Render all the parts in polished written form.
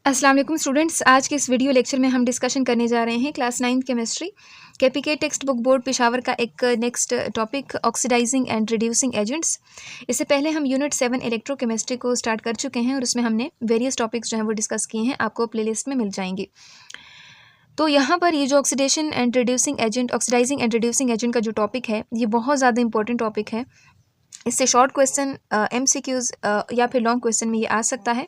अस्सलाम वालेकुम स्टूडेंट्स। आज के इस वीडियो लेक्चर में हम डिस्कशन करने जा रहे हैं class 9th chemistry KPK text book board Peshawar का एक next topic oxidising and reducing agents. इससे पहले हम यूनिट 7 इलेक्ट्रोकेमिस्ट्री को स्टार्ट कर चुके हैं और उसमें हमने वेरियस टॉपिक्स जो हैं वो डिस्कस किए हैं, आपको प्लेलिस्ट में मिल जाएंगे। तो यहाँ पर ये जो oxidation and reducing agent, oxidising and reducing agent का जो टॉपिक है ये बहुत ज़्यादा इंपॉर्टेंट टॉपिक है। इससे शॉर्ट क्वेश्चन, MCQs या फिर लॉन्ग क्वेश्चन में ये आ सकता है।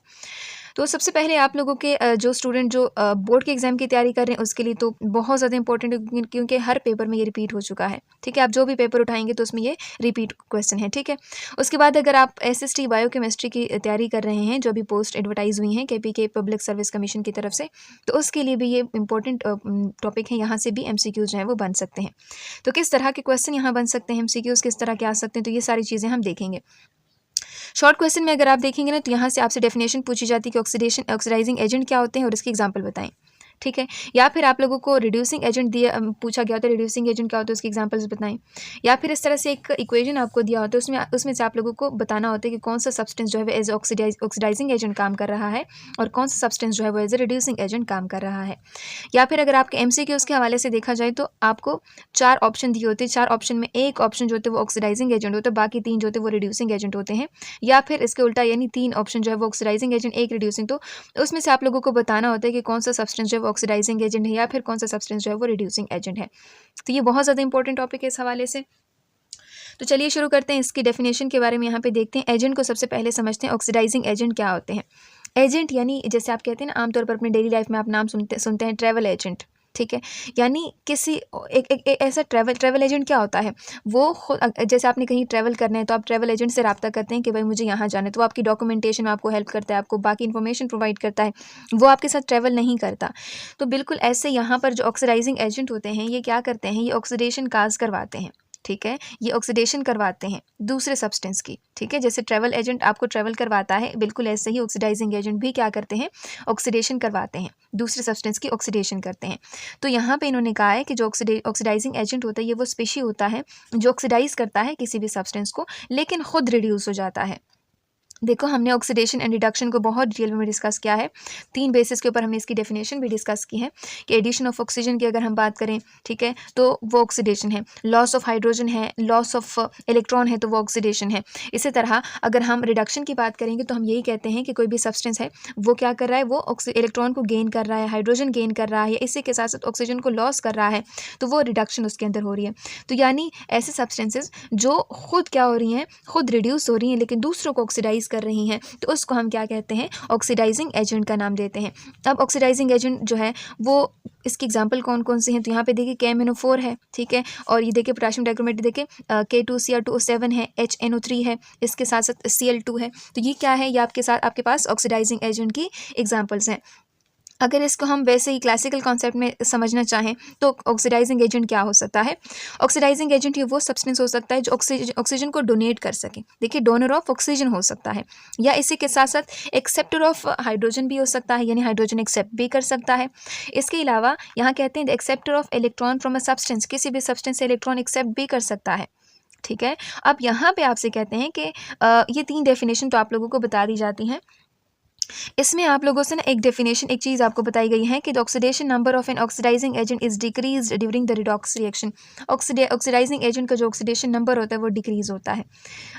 तो सबसे पहले आप लोगों के जो स्टूडेंट जो बोर्ड के एग्ज़ाम की तैयारी कर रहे हैं उसके लिए तो बहुत ज़्यादा इंपॉर्टेंट है, क्योंकि हर पेपर में ये रिपीट हो चुका है। ठीक है, आप जो भी पेपर उठाएंगे तो उसमें ये रिपीट क्वेश्चन है। ठीक है, उसके बाद अगर आप SST बायोकेमिस्ट्री की तैयारी कर रहे हैं, जो अभी पोस्ट एडवर्टाइज हुई हैं KPK पब्लिक सर्विस कमीशन की तरफ से, तो उसके लिए भी ये इंपॉर्टेंट टॉपिक है। यहाँ से भी MCQs जो हैं वो बन सकते हैं। तो किस तरह के क्वेश्चन यहाँ बन सकते हैं, MCQs किस तरह के आ सकते हैं, तो ये सारी चीज़ें हम देखेंगे। शॉर्ट क्वेश्चन में अगर आप देखेंगे ना, तो यहाँ से आपसे डेफिनेशन पूछी जाती है कि ऑक्सीडाइजिंग एजेंट क्या होते हैं और इसकी एग्जांपल बताएं। ठीक है, या फिर आप लोगों को रिड्यूसिंग एजेंट दिया पूछा गया होता है, रिड्यूसिंग एजेंट क्या होता है उसकी एग्जांपल्स बताएं। या फिर इस तरह से एक इक्वेशन आपको दिया होता है, उसमें से आप लोगों को बताना होता है कि कौन सा सब्सटेंस जो है वो एज ऑक्सीडाइजिंग एजेंट काम कर रहा है और कौन सा सब्सटेंस जो है वो एज ए रिड्यूसिंग एजेंट काम कर रहा है। या फिर अगर आपके MCQs के हवाले से देखा जाए तो आपको 4 ऑप्शन दिए होते हैं। 4 ऑप्शन में एक ऑप्शन जो होते हैं वो ऑक्सीडाइजिंग एजेंट होते हैं, बाकी 3 जो होते हैं वो रिड्यूसिंग एजेंट होते हैं। या फिर इसके उल्टा, यानी 3 ऑप्शन जो है वो ऑक्सीडाइजिंग एजेंट, एक रिड्यूसिंग। तो उसमें से आप लोगों को बताना होता है कि कौन सा सब्सटेंस जो है वो ऑक्सीडाइजिंग एजेंट है या फिर कौन सा सब्सटेंस जो है वो रिड्यूसिंग एजेंट है। तो ये बहुत ज़्यादा इंपॉर्टेंट टॉपिक है इस हवाले से। तो चलिए शुरू करते हैं, इसकी डेफिनेशन के बारे में यहाँ पे देखते हैं। एजेंट को सबसे पहले समझते हैं, ऑक्सीडाइजिंग एजेंट क्या होते हैं। एजेंट यानी जैसे आप कहते हैं ना, आमतौर पर अपनी डेली लाइफ में आप नाम सुनते हैं ट्रैवल एजेंट। ठीक है, यानी किसी एक ऐसा ट्रैवल एजेंट क्या होता है, वो खुद जैसे आपने कहीं ट्रैवल करना है तो आप ट्रैवल एजेंट से रब्ता करते हैं कि भाई मुझे यहाँ जाना है, तो वो आपकी डॉक्यूमेंटेशन में आपको हेल्प करता है, आपको बाकी इन्फॉर्मेशन प्रोवाइड करता है, वो आपके साथ ट्रैवल नहीं करता। तो बिल्कुल ऐसे यहाँ पर जो ऑक्सीडाइजिंग एजेंट होते हैं ये क्या करते हैं, ये ऑक्सीडेशन काज करवाते हैं। ठीक है, ये ऑक्सीडेशन करवाते हैं दूसरे सब्सटेंस की। ठीक है, जैसे ट्रैवल एजेंट आपको ट्रैवल करवाता है, बिल्कुल ऐसे ही ऑक्सीडाइजिंग एजेंट भी क्या करते हैं, ऑक्सीडेशन करवाते हैं, दूसरे सब्सटेंस की ऑक्सीडेशन करते हैं। तो यहाँ पे इन्होंने कहा है कि जो ऑक्सीडाइजिंग एजेंट होता है ये वो स्पीशी होता है जो ऑक्सीडाइज करता है किसी भी सब्सटेंस को, लेकिन खुद रिड्यूस हो जाता है। देखो, हमने ऑक्सीडेशन एंड रिडक्शन को बहुत डिटेल में डिस्कस किया है। 3 बेसिस के ऊपर हमने इसकी डेफिनेशन भी डिस्कस की है कि एडिशन ऑफ ऑक्सीजन की अगर हम बात करें, ठीक है, तो वो ऑक्सीडेशन है। लॉस ऑफ हाइड्रोजन है, लॉस ऑफ इलेक्ट्रॉन है, तो वो ऑक्सीडेशन है। इसी तरह अगर हम रिडक्शन की बात करेंगे तो हम यही कहते हैं कि कोई भी सब्सटेंस है वो क्या कर रहा है, वो इलेक्ट्रॉन को गेन कर रहा है, हाइड्रोजन गेन कर रहा है, इसी के साथ साथ ऑक्सीजन को लॉस कर रहा है, तो वो रिडक्शन उसके अंदर हो रही है। तो यानी ऐसे सब्सटेंसेज जो खुद क्या हो रही हैं, खुद रिड्यूस हो रही हैं लेकिन दूसरों को ऑक्सीडाइज कर रही हैं, तो उसको हम क्या कहते हैं, ऑक्सीडाइजिंग एजेंट का नाम देते हैं। अब ऑक्सीडाइजिंग एजेंट जो है वो, इसकी एग्जांपल कौन कौन से हैं, तो यहाँ पे देखिए KMnO4 है। ठीक है, और ये देखिए पोटेशियम डाइक्रोमेट, देखिए K2Cr2O7 है, HNO3 है, इसके साथ साथ Cl2 है। तो ये क्या है, ये आपके पास ऑक्सीडाइजिंग एजेंट की एग्जांपल्स हैं। अगर इसको हम वैसे ही क्लासिकल कॉन्सेप्ट में समझना चाहें तो ऑक्सीडाइजिंग एजेंट क्या हो सकता है, ऑक्सीडाइजिंग एजेंट ये वो सब्सटेंस हो सकता है जो ऑक्सीजन को डोनेट कर सके। देखिए, डोनर ऑफ ऑक्सीजन हो सकता है, या इसी के साथ साथ एक्सेप्टर ऑफ हाइड्रोजन भी हो सकता है, यानी हाइड्रोजन एक्सेप्ट भी कर सकता है। इसके अलावा यहाँ कहते हैं acceptor of electron from a substance, किसी भी सब्सटेंस से इलेक्ट्रॉन एक्सेप्ट भी कर सकता है। ठीक है, अब यहाँ पे आपसे कहते हैं कि ये 3 डेफिनेशन तो आप लोगों को बता दी जाती हैं। इसमें आप लोगों से ना एक डेफिनेशन, एक चीज़ आपको बताई गई है कि the oxidation number of an oxidising agent is decrease during the redox reaction. Oxidising agent का जो ऑक्सीडेशन नंबर होता है वो डिक्रीज होता है।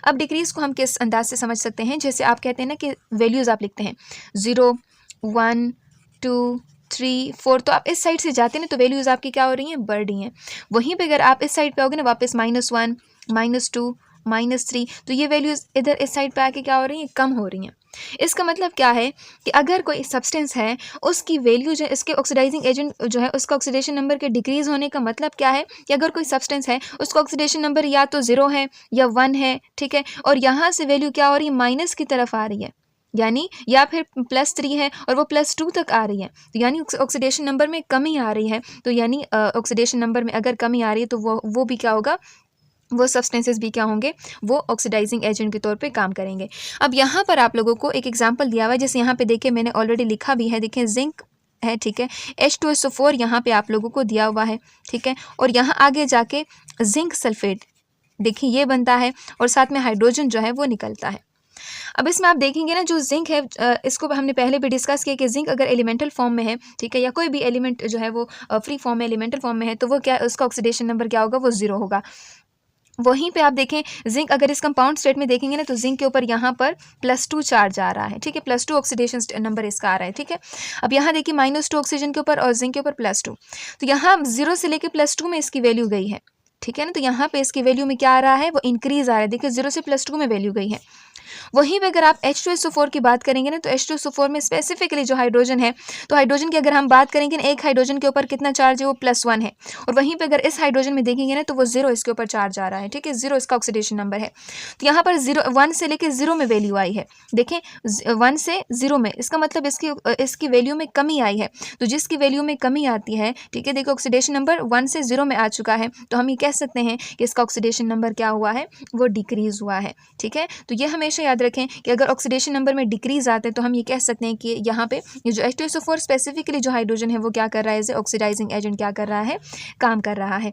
अब डिक्रीज को हम किस अंदाज से समझ सकते हैं, जैसे आप कहते हैं ना कि वैल्यूज़ आप लिखते हैं 0, 1, 2, 3, 4, तो आप इस साइड से जाते हैं ना तो वैल्यूज़ आपकी क्या हो रही हैं, बढ़ रही हैं। वहीं पर अगर आप इस साइड पर आओगे ना, वापस -1, -2, -3, तो ये वैल्यूज़ इधर इस साइड पे आके क्या हो रही हैं, कम हो रही हैं। इसका मतलब क्या है कि अगर कोई सब्सटेंस है उसकी वैल्यू जो इसके ऑक्सीडाइजिंग एजेंट जो है उसका ऑक्सीडेशन नंबर के डिक्रीज होने का मतलब क्या है कि अगर कोई सब्सटेंस है उसका ऑक्सीडेशन नंबर या तो 0 है या 1 है। ठीक है, और यहाँ से वैल्यू क्या हो रही है, माइनस की तरफ आ रही है, यानी या फिर +3 है और वो +2 तक आ रही है, तो यानी ऑक्सीडेशन नंबर में कमी आ रही है। तो यानी ऑक्सीडेशन नंबर में अगर कमी आ रही है तो वो भी क्या होगा, वो सब्सटेंसेस भी क्या होंगे, वो ऑक्सीडाइजिंग एजेंट के तौर पे काम करेंगे। अब यहाँ पर आप लोगों को एक एग्जांपल दिया हुआ है, जैसे यहाँ पे देखिए मैंने ऑलरेडी लिखा भी है, देखिए जिंक है। ठीक है, H2SO4 यहाँ पे आप लोगों को दिया हुआ है। ठीक है, और यहाँ आगे जाके जिंक सल्फेट देखिए ये बनता है और साथ में हाइड्रोजन जो है वो निकलता है। अब इसमें आप देखेंगे ना जो जिंक है, इसको हमने पहले भी डिस्कस किया कि जिंक अगर एलिमेंटल फॉर्म में है, ठीक है, या कोई भी एलिमेंट जो है वो फ्री फॉर्म में एलिमेंटल फॉर्म में है, तो वो क्या, उसका ऑक्सीडेशन नंबर क्या होगा, वो 0 होगा। वहीं पे आप देखें जिंक अगर इस कंपाउंड स्टेट में देखेंगे ना, तो जिंक के ऊपर यहाँ पर +2 चार्ज आ रहा है, ठीक है, +2 ऑक्सीडेशन नंबर इसका आ रहा है, ठीक है। अब यहाँ देखिए -2 ऑक्सीजन के ऊपर और जिंक के ऊपर +2, तो यहाँ 0 से लेके +2 में इसकी वैल्यू गई है, ठीक है ना। तो यहाँ पे इसकी वैल्यू में क्या आ रहा है, वो इंक्रीज आ रहा है, देखिए 0 से +2 में वैल्यू गई है। वहीं पे अगर आप H2SO4 की बात करेंगे ना, तो H2SO4 में स्पेसिफिकली जो हाइड्रोजन है, तो हाइड्रोजन की अगर हम बात करेंगे ना, एक हाइड्रोजन के ऊपर कितना चार्ज है, वो +1 है, और वहीं पे अगर इस हाइड्रोजन में देखेंगे ना, तो वो 0 इसके ऊपर चार्ज आ रहा है, ठीक है, 0 इसका ऑक्सीडेशन नंबर है। तो यहाँ पर 1 से लेके 0 में वैल्यू आई है, देखें 1 से 0 में, इसका मतलब इसकी वैल्यू में कमी आई है। तो जिसकी वैल्यू में कमी आती है, ठीक है, देखो ऑक्सीडेशन नंबर 1 से 0 में आ चुका है, तो हम ये कह सकते हैं कि इसका ऑक्सीडेशन नंबर क्या हुआ है, वो डिक्रीज हुआ है, ठीक है। तो ये हमेशा याद रखें कि अगर ऑक्सीडेशन नंबर में डिक्रीज आते हैं, तो हम ये कह सकते हैं कि यहाँ पे ये जो H2SO4 स्पेसिफिकली जो हाइड्रोजन है, वो क्या कर रहा है, एज ए ऑक्सीडाइजिंग एजेंट क्या कर रहा है, काम कर रहा है।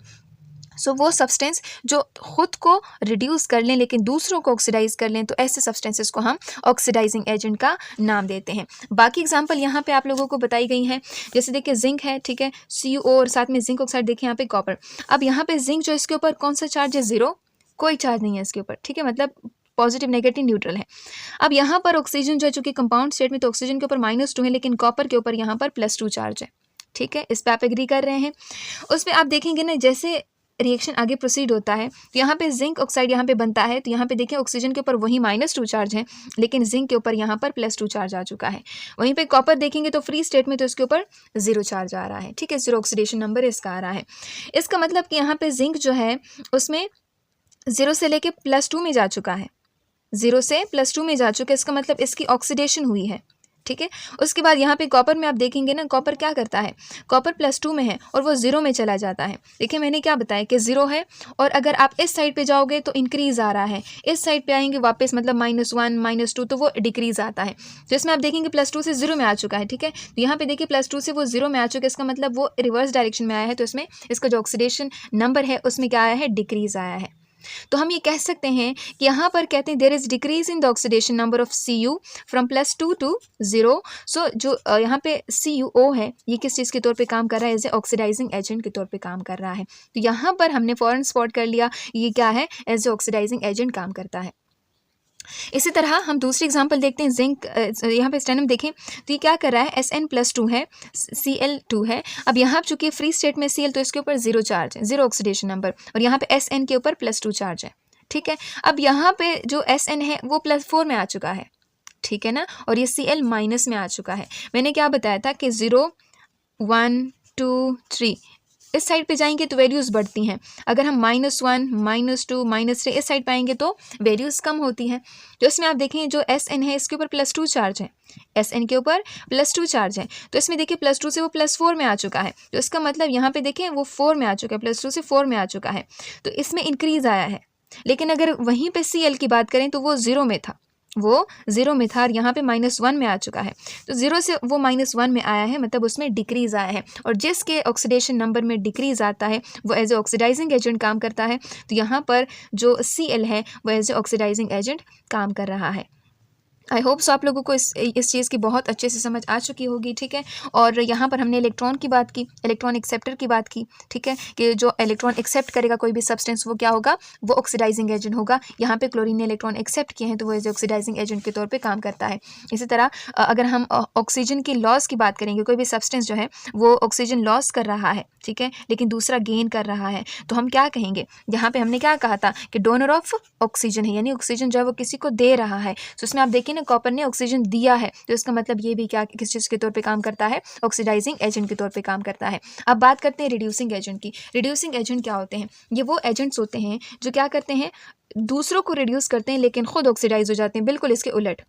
सो वो सब्सटेंस जो खुद को रिड्यूस कर लें लेकिन दूसरों को ऑक्सीडाइज कर लें, तो ऐसे सब्सटेंसेस को हम ऑक्सीडाइजिंग एजेंट का नाम देते हैं। बाकी एग्जांपल यहाँ पे आप लोगों को बताई गई हैं, जैसे देखिए जिंक है, ठीक है, CuO और साथ में जिंक ऑक्साइड, देखिए यहाँ पे कॉपर। अब यहाँ पे जिंक जो इसके ऊपर कौन सा चार्ज है, 0, कोई चार्ज नहीं है इसके ऊपर, ठीक है, मतलब पॉजिटिव नेगेटिव न्यूट्रल है। अब यहाँ पर ऑक्सीजन जो है, चूंकि कंपाउंड स्टेट में, तो ऑक्सीजन के ऊपर -2 है, लेकिन कॉपर के ऊपर यहाँ पर +2 चार्ज है, ठीक है, इस पर आप एग्री कर रहे हैं। उसमें आप देखेंगे ना, जैसे रिएक्शन आगे प्रोसीड होता है, तो यहाँ पे जिंक ऑक्साइड यहाँ पे बनता है, तो यहाँ पे देखिए ऑक्सीजन के ऊपर वही -2 चार्ज है, लेकिन जिंक के ऊपर यहाँ पर +2 चार्ज आ चुका है। वहीं पे कॉपर देखेंगे तो फ्री स्टेट में, तो इसके ऊपर 0 चार्ज आ रहा है, ठीक है, 0 ऑक्सीडेशन नंबर इसका आ रहा है। इसका मतलब कि यहाँ पे जिंक जो है उसमें 0 से लेके +2 में जा चुका है, 0 से +2 में जा चुका है, इसका मतलब इसकी ऑक्सीडेशन हुई है, ठीक है। उसके बाद यहाँ पे कॉपर में आप देखेंगे ना, कॉपर क्या करता है, कॉपर +2 में है और वो 0 में चला जाता है। देखिए मैंने क्या बताया कि 0 है, और अगर आप इस साइड पे जाओगे तो इंक्रीज आ रहा है, इस साइड पे आएंगे वापस, मतलब -1 -2, तो वो डिक्रीज आता है। तो इसमें आप देखेंगे +2 से 0 में आ चुका है, ठीक है। तो यहाँ पे देखिए +2 से वो 0 में आ चुका है, इसका मतलब वो रिवर्स डायरेक्शन में आया है, तो इसमें इसका जो ऑक्सीडेशन नंबर है उसमें क्या आया है, डिक्रीज आया है। तो हम ये कह सकते हैं कि यहाँ पर कहते हैं there is decrease in the oxidation number of Cu from +2 to 0। So जो यहाँ पे CuO है, ये किस चीज़ के तौर पे काम कर रहा है, एज ए ऑक्सीडाइजिंग एजेंट के तौर पे काम कर रहा है। तो यहाँ पर हमने फौरन स्पॉट कर लिया ये क्या है, एज ए ऑक्सीडाइजिंग एजेंट काम करता है। इसी तरह हम दूसरी एग्जांपल देखते हैं, जिंक, यहाँ पे स्टेनम देखें तो ये क्या कर रहा है, Sn+2 है, Cl2 है। अब यहाँ चूंकि फ्री स्टेट में Cl, तो इसके ऊपर 0 चार्ज है, 0 ऑक्सीडेशन नंबर, और यहाँ पे Sn के ऊपर +2 चार्ज है, ठीक है। अब यहाँ पे जो Sn है वो +4 में आ चुका है, ठीक है ना, और ये Cl माइनस में आ चुका है। मैंने क्या बताया था कि 0 1 2 3 इस साइड पे जाएंगे तो वैल्यूज़ बढ़ती हैं, अगर हम -1 -2 -3 इस साइड पे आएंगे तो वैल्यूज़ कम होती हैं। तो इसमें आप देखें जो Sn है इसके ऊपर +2 चार्ज है, Sn के ऊपर +2 चार्ज है, तो इसमें देखिए +2 से वो +4 में आ चुका है, तो इसका मतलब यहाँ पे देखें वो 4 में आ चुका है, +2 से 4 में आ चुका है, तो इसमें इंक्रीज़ आया है। लेकिन अगर वहीं पे Cl की बात करें तो वो 0 में था, वो 0 में था और यहाँ पे -1 में आ चुका है, तो 0 से वो -1 में आया है, मतलब उसमें डिक्रीज़ आया है, और जिसके ऑक्सीडेशन नंबर में डिक्रीज़ आता है वो एज ए ऑक्सीडाइजिंग एजेंट काम करता है। तो यहाँ पर जो Cl है वो एज ए ऑक्सीडाइजिंग एजेंट काम कर रहा है। आई होप सो आप लोगों को इस चीज़ की बहुत अच्छे से समझ आ चुकी होगी, ठीक है। और यहाँ पर हमने इलेक्ट्रॉन की बात की, इलेक्ट्रॉन एक्सेप्टर की बात की, ठीक है, कि जो इलेक्ट्रॉन एक्सेप्ट करेगा कोई भी सब्सटेंस वो क्या होगा, वो ऑक्सीडाइजिंग एजेंट होगा। यहाँ पे क्लोरीन ने इलेक्ट्रॉन एक्सेप्ट किए हैं तो वो एज ऑक्सीडाइजिंग एजेंट के तौर पे काम करता है। इसी तरह अगर हम ऑक्सीजन की लॉस की बात करेंगे, कोई भी सब्सटेंस जो है वो ऑक्सीजन लॉस कर रहा है, ठीक है, लेकिन दूसरा गेन कर रहा है, तो हम क्या कहेंगे, यहाँ पे हमने क्या कहा था कि डोनर ऑफ ऑक्सीजन है, यानी ऑक्सीजन जो है वो किसी को दे रहा है। तो उसमें आप देखिए ना, कॉपर ने ऑक्सीजन दिया है, तो इसका मतलब ये भी क्या किस चीज़ के तौर पे काम करता है, ऑक्सीडाइजिंग एजेंट के तौर पे काम करता है। अब बात करते हैं रिड्यूसिंग एजेंट की। रिड्यूसिंग एजेंट क्या होते हैं, ये वो एजेंट्स होते हैं जो क्या करते हैं, दूसरों को रिड्यूस करते हैं लेकिन खुद ऑक्सीडाइज हो जाते हैं, बिल्कुल इसके उलट।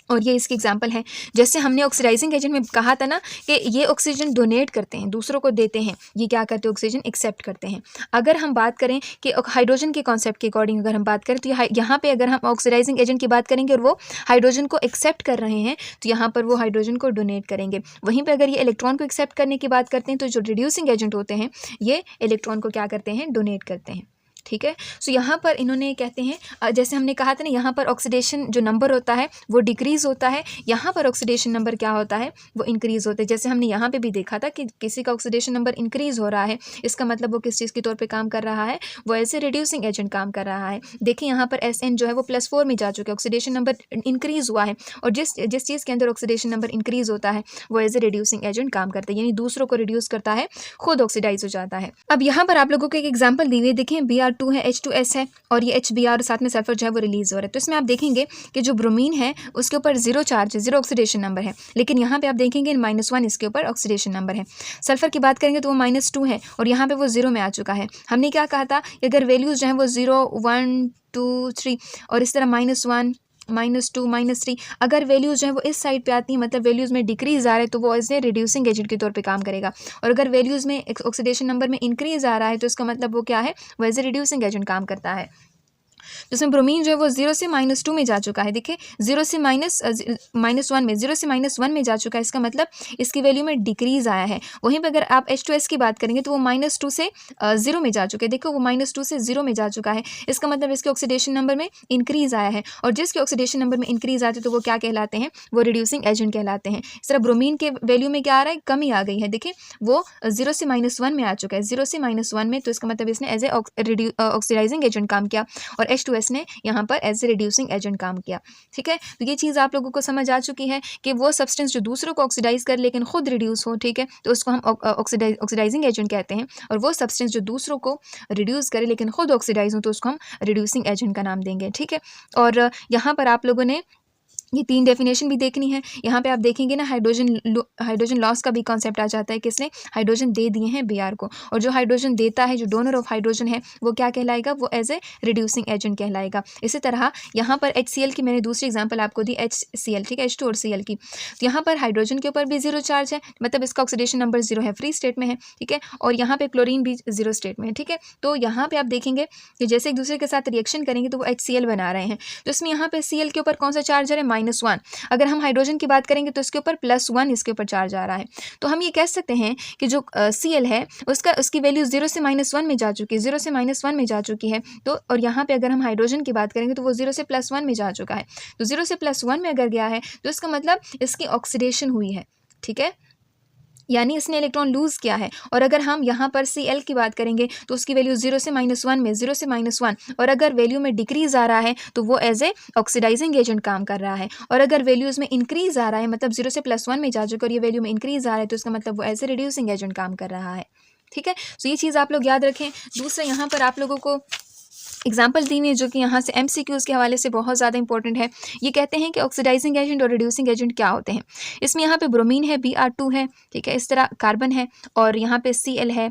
और ये इसकी एग्जांपल है, जैसे हमने ऑक्सीडाइजिंग एजेंट में कहा था ना कि ये ऑक्सीजन डोनेट करते हैं, दूसरों को देते हैं, ये क्या करते हैं, ऑक्सीजन एक्सेप्ट करते हैं। अगर हम बात करें कि हाइड्रोजन के कॉन्सेप्ट के अकॉर्डिंग अगर हम बात करें, तो यहाँ पे अगर हम ऑक्सीडाइजिंग एजेंट की बात करेंगे और वो हाइड्रोजन को एक्सेप्ट कर रहे हैं, तो यहाँ पर वो हाइड्रोजन को डोनेट करेंगे। वहीं पर अगर ये इलेक्ट्रॉन को एक्सेप्ट करने की बात करते हैं, तो जो रिड्यूसिंग एजेंट होते हैं ये इलेक्ट्रॉन को क्या करते हैं, डोनेट करते हैं, ठीक है। सो यहाँ पर इन्होंने कहते हैं जैसे हमने कहा था ना, यहाँ पर ऑक्सीडेशन जो नंबर होता है वो डिक्रीज़ होता है, यहाँ पर ऑक्सीडेशन नंबर क्या होता है वो इंक्रीज़ होता है। जैसे हमने यहाँ पे भी देखा था कि किसी का ऑक्सीडेशन नंबर इंक्रीज़ हो रहा है, इसका मतलब वो किस चीज़ के तौर पे काम कर रहा है, वो एज ए रिड्यूसिंग एजेंट काम कर रहा है। देखिए यहाँ पर SN जो है वो +4 में जा चुका है, ऑक्सीडेशन नंबर इंक्रीज़ हुआ है, और जिस जिस चीज़ के अंदर ऑक्सीडेशन नंबर इंक्रीज़ होता है वो एज ए रिड्यूसिंग एजेंट काम करता है, यानी दूसरों को रिड्यूस करता है, खुद ऑक्सीडाइज हो जाता है। अब यहाँ पर आप लोगों को एक एग्जाम्पल दी हुई है, देखिए Br2 है, H2S है, और ये HBr साथ में सल्फर जो है वो रिलीज हो रहा है। तो इसमें आप देखेंगे कि जो ब्रोमीन है उसके ऊपर 0 चार्ज है, 0 ऑक्सीडेशन नंबर है, लेकिन यहाँ पे आप देखेंगे -1 इसके ऊपर ऑक्सीडेशन नंबर है। सल्फर की बात करेंगे तो वो -2 है, और यहाँ पे वो 0 में आ चुका है। हमने क्या कहा था कि अगर वैल्यूज़ जो हैं वो 0, 1, 2, 3 और इस तरह -1, -2, -3 अगर वैल्यूज़ जो है वो इस साइड पे आती हैं, मतलब वैल्यूज़ में डिक्रीज़ आ रहा है, तो वो एज ए रिड्यूसिंग एजेंट के तौर पे काम करेगा। और अगर वैल्यूज़ में ऑक्सीडेशन नंबर में इंक्रीज़ आ रहा है तो इसका मतलब वो क्या है, वो एज ए रिड्यूसिंग एजेंट काम करता है। जिसमें ब्रोमीन जो है वो 0 से -2 में जा चुका है। देखिए 0 से -1 में 0 से -1 में जा चुका है, इसका मतलब इसकी वैल्यू में डिक्रीज़ आया है। वहीं पर अगर आप H2S की बात करेंगे तो वो -2 से 0 में जा चुके हैं। देखो वो -2 से 0 में जा चुका है, इसका मतलब इसके ऑक्सीडेशन नंबर में इंक्रीज़ आया है, और जिसके ऑक्सीडेशन नंबर में इंक्रीज़ आते हैं तो वो क्या कहलाते हैं, वो रिड्यूसिंग एजेंट कहलाते हैं। इस तरह ब्रोमीन के वैल्यू में क्या आ रहा है, कमी आ गई है। देखिए वो 0 से -1 में आ चुका है, 0 से -1 में, तो इसका मतलब इसने एज ए ऑक्सीडाइजिंग एजेंट काम किया, और H2S ने यहाँ पर एज ए रिड्यूसिंग एजेंट काम किया। ठीक है, तो ये चीज़ आप लोगों को समझ आ चुकी है कि वो सब्सटेंस जो दूसरों को ऑक्सीडाइज कर लेकिन खुद रिड्यूस हो, ठीक है, तो उसको हम ऑक्सीडाइजिंग एजेंट कहते हैं। और वो सब्सटेंस जो दूसरों को रिड्यूस करे लेकिन खुद ऑक्सीडाइज हो, तो उसको हम रिड्यूसिंग एजेंट का नाम देंगे। ठीक है, और यहाँ पर आप लोगों ने ये 3 डेफिनेशन भी देखनी है। यहाँ पे आप देखेंगे ना, हाइड्रोजन लॉस का भी कॉन्सेप्ट आ जाता है, किसने हाइड्रोजन दे दिए हैं Br को, और जो हाइड्रोजन देता है, जो डोनर ऑफ हाइड्रोजन है, वो क्या कहलाएगा, वो एज ए रिड्यूसिंग एजेंट कहलाएगा। इसी तरह यहाँ पर HCl की मैंने दूसरी एग्जांपल आपको दी, HCl, ठीक है, H2 और Cl की। तो यहाँ पर हाइड्रोजन के ऊपर भी 0 चार्ज है, मतलब इसका ऑक्सीडेशन नंबर 0 है, फ्री स्टेट में है। ठीक है, और यहाँ पे क्लोरीन भी 0 स्टेट में है। ठीक है, तो यहाँ पे आप देखेंगे कि जैसे एक दूसरे के साथ रिएक्शन करेंगे तो वो HCl बना रहे हैं, तो इसमें यहाँ पे Cl के ऊपर कौन सा चार्जर है, -1। अगर हम हाइड्रोजन की बात करेंगे तो इसके ऊपर +1 इसके ऊपर चार्ज आ रहा है। तो हम ये कह सकते हैं कि जो Cl है उसकी वैल्यू 0 से -1 में जा चुकी है, 0 से -1 में जा चुकी है। तो और यहाँ पे अगर हम हाइड्रोजन की बात करेंगे तो वो 0 से +1 में जा चुका है। तो 0 से +1 में अगर गया है तो इसका मतलब इसकी ऑक्सीडेशन हुई है। ठीक है, यानी इसने इलेक्ट्रॉन लूज़ किया है। और अगर हम यहाँ पर Cl की बात करेंगे तो उसकी वैल्यू 0 से -1 में, 0 से -1, और अगर वैल्यू में डिक्रीज़ आ रहा है तो वो एज ए ऑक्सीडाइजिंग एजेंट काम कर रहा है। और अगर वैल्यूज़ में इंक्रीज़ आ रहा है, मतलब 0 से +1 में जा चुका और ये वैल्यू में इंक्रीज़ आ रहा है, तो इसका मतलब वो एज ए रिड्यूसिंग एजेंट काम कर रहा है। ठीक है, तो ये चीज़ आप लोग याद रखें। दूसरा यहाँ पर आप लोगों को एग्जाम्पल दी हुई है जो कि यहाँ से MCQs के हवाले से बहुत ज़्यादा इंपॉर्टेंट है। ये कहते हैं कि ऑक्सीडाइजिंग एजेंट और रिड्यूसिंग एजेंट क्या होते हैं। इसमें यहाँ पे ब्रोमीन है, Br2 है, ठीक है, इस तरह कार्बन है, और यहाँ पे Cl है।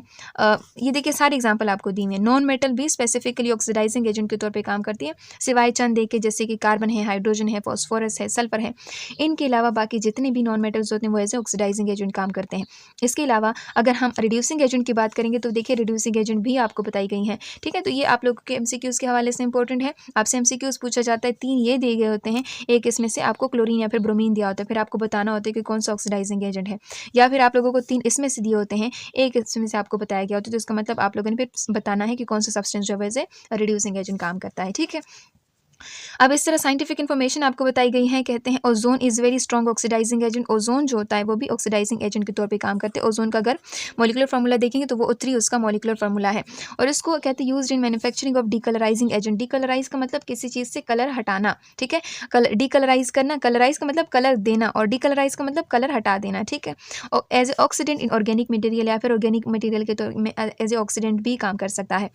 ये देखिए सारी एग्जाम्पल आपको दी हुई है। नॉन मेटल भी स्पेसिफिकली ऑक्सीडाइजिंग एजेंट के तौर पर काम करती है, सिवाय चंद देखे जैसे कि कार्बन है, हाइड्रोजन है, फॉस्फोरस है, सल्फर है। इनके अलावा बाकी जितने भी नॉन मेटल्स होते हैं वो एज ए ऑक्सीडाइजिंग एजेंट काम करते हैं। इसके अलावा अगर हम रिड्यूसिंग एजेंट की बात करेंगे तो देखिए रिड्यूसिंग एजेंट भी आपको बताई गई हैं। ठीक है, तो ये आप लोगों के MCQs के हवाले से इंपॉर्टेंट है। आपसे MCQs पूछा जाता है, 3 ये दिए गए होते हैं, एक इसमें से आपको क्लोरीन या फिर ब्रोमीन दिया होता है, फिर आपको बताना होता है कि कौन सा ऑक्सीडाइजिंग एजेंट है, या फिर आप लोगों को 3 इसमें से दिए होते हैं, एक इसमें से आपको बताया गया होता है, तो इसका मतलब आप लोगों ने फिर बताना है कि कौन सा सब्सटेंस जो है रिड्यूसिंग एजेंट काम करता है। ठीक है, अब इस तरह साइंटिफिक इन्फॉर्मेशन आपको बताई गई है। कहते हैं ozone is very strong oxidising agent. Ozone जो होता है वो भी ऑक्सीडाइजिंग एजेंट के तौर पे काम करते हैं। ओजोन का अगर मॉलिक्यूलर फार्मूला देखेंगे तो वो O3 उसका मॉलिक्यूलर फार्मूला है, और इसको कहते हैं used in manufacturing of डीकलराइजिंग agent. Decolourise का मतलब किसी चीज़ से कलर हटाना। ठीक है, डीकलराइज करना, कलराइज का मतलब कलर देना, और डीकलराइज का मतलब कलर हटा देना। ठीक है, और as a oxidant in organic material या फिर ऑर्गेनिक मटेरियल के तौर में एज ए ऑक्सीडेंट भी काम कर सकता है।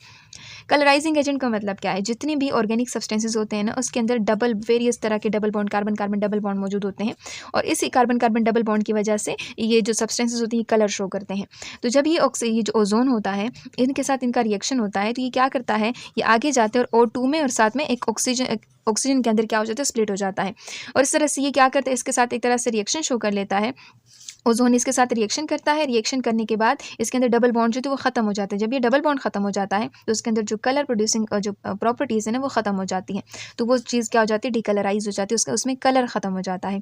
कलराइजिंग एजेंट का मतलब क्या है, जितने भी ऑर्गेनिक सब्सटेंसेस होते हैं ना उसके अंदर डबल वेरियस तरह के double bond, carbon carbon double bond मौजूद होते हैं, और इसी कार्बन कार्बन डबल बॉन्ड की वजह से ये जो सब्सटेंसेस होती हैं कलर शो करते हैं। तो जब ये जो ओजोन होता है इनके साथ इनका रिएक्शन होता है तो ये क्या करता है, ये आगे जाते हैं और O2 में और साथ में एक ऑक्सीजन के अंदर क्या हो जाता है, स्प्लिट हो जाता है, और इस तरह से ये क्या करता है, इसके साथ एक तरह से रिएक्शन शो कर लेता है, ओज़ोन इसके साथ रिएक्शन करता है, रिएक्शन करने के बाद इसके अंदर डबल बॉन्ड जो थे वो ख़त्म हो जाते हैं। जब ये डबल बॉन्ड ख़त्म हो जाता है तो उसके अंदर जो कलर प्रोड्यूसिंग जो प्रॉपर्टीज़ है ना वो ख़त्म हो जाती हैं। तो वो चीज़ क्या हो जाती है, डिकलराइज़ हो जाती है, उसका उसमें कलर ख़त्म हो जाता है।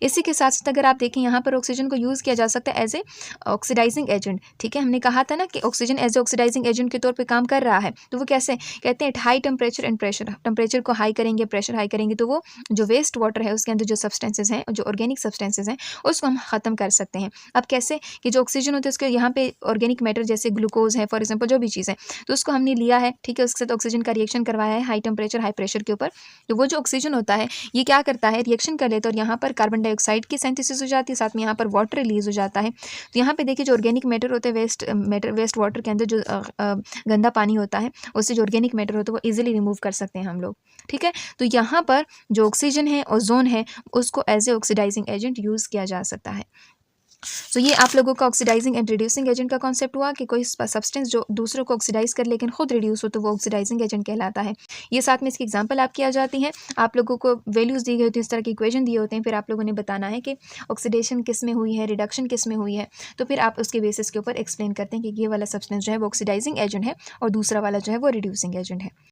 इसी के साथ-साथ अगर आप देखें यहाँ पर ऑक्सीजन को यूज़ किया जा सकता है एज़ ए ऑक्सीडाइज़िंग एजेंट, ठीक है। हमने कहा था ना कि ऑक्सीजन एज़ ए ऑक्सीडाइज़िंग एजेंट के तौर पे काम कर रहा है। तो वो कैसे? कहते हैं at high temperature and pressure, temperature को हाई करेंगे, प्रेशर हाई करेंगे तो वो जो वेस्ट वाटर है उसके अंदर जो सब्सटेंसेस हैं, जो ऑर्गेनिक सब्सटेंसेस हैं उसको हम ख़त्म कर सकते हैं। अब कैसे? कि जो ऑक्सीजन होता है उसके यहाँ पे ऑर्गेनिक मैटर जैसे ग्लूकोज़ है फॉर एग्जांपल, जो भी चीज़ है, तो उसको हमने लिया है, ठीक है, उसके साथ ऑक्सीजन का रिएक्शन करवाया है हाई टेम्परेचर हाई प्रेशर के ऊपर। तो वो जो ऑक्सीजन होता है ये क्या करता है, रिएक्शन कर लेता है और यहाँ पर कार्बन डाइऑक्साइड की सिंथेसिस हो जाती है, साथ में यहाँ पर वाटर रिलीज़ हो जाता है। तो यहाँ पे देखिए जो ऑर्गेनिक मैटर होते हैं, वेस्ट वाटर के अंदर जो गंदा पानी होता है उससे जो ऑर्गेनिक मैटर होता है वो ईजिली रिमूव कर सकते हैं हम लोग, ठीक है। तो यहाँ पर जो ऑक्सीजन है, ओजोन है, उसको as a oxidising agent use किया जा सकता है। तो ये आप लोगों का ऑक्सीडाइजिंग एंड रिड्यूसिंग एजेंट का कॉन्सेप्ट हुआ कि कोई सब्सटेंस जो दूसरों को ऑक्सीडाइज कर लेकिन खुद रिड्यूस हो तो वो ऑक्सीडाइजिंग एजेंट कहलाता है। ये साथ में इसकी एग्जांपल आपकी आ जाती हैं। आप लोगों को वैल्यूज़ दी गई होती है, इस तरह के इक्वेशन दिए होते हैं, फिर आप लोगों ने बताना है कि ऑक्सीडेशन किस में हुई है, रिडक्शन किस में हुई है। तो फिर आप उसके बेसिस के ऊपर एक्सप्लेन करते हैं कि ये वाला सब्सटेंस जो है वो ऑक्सीडाइजिंग एजेंट है और दूसरा वाला जो है वो रिड्यूसिंग एजेंट है।